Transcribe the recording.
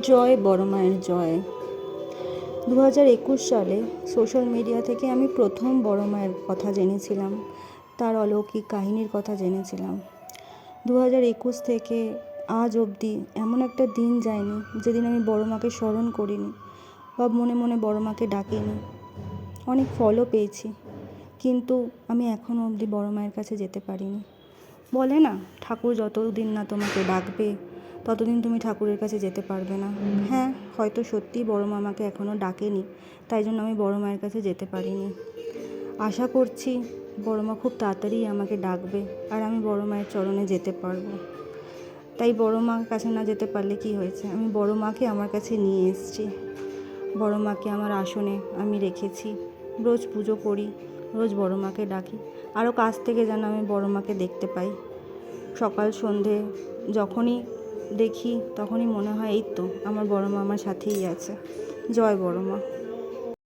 জয় বড় মায়ের জয়। 2021 সালে সোশ্যাল মিডিয়া থেকে আমি প্রথম বড় মায়ের কথা জেনেছিলাম, তার অলৌকিক কাহিনীর কথা জেনেছিলাম। 2021 থেকে আজ অবধি এমন একটা দিন যায়নি যেদিন আমি বড় মাকে স্মরণ করিনি বা মনে মনে বড় মাকে ডাকিনি। অনেক ফলও পেয়েছি, কিন্তু আমি এখনও অবধি বড় মায়ের কাছে যেতে পারিনি। বলে না, ঠাকুর যতদিন না তোমাকে ডাকবে ততদিন তুমি ঠাকুরের কাছে যেতে পারবে না। হ্যাঁ, হয়তো সত্যিই বড় মা আমাকে এখনও ডাকেনি, তাই জন্য আমি বড় মায়ের কাছে যেতে পারিনি। আশা করছি বড় মা খুব তাড়াতাড়ি আমাকে ডাকবে আর আমি বড় মায়ের চরণে যেতে পারবো। তাই বড় মার কাছে না যেতে পারলে কি হয়েছে, আমি বড় মাকে আমার কাছে নিয়ে এসেছি। বড় মাকে আমার আসনে আমি রেখেছি, রোজ পুজো করি, রোজ বড় মাকে ডাকি। আরও কাছ থেকে যেন আমি বড় মাকে দেখতে পাই। সকাল সন্ধে যখনই দেখি তখনই মনে হয় এই তো আমার বড় মা আমার সাথেই আছে। জয় বড় মা।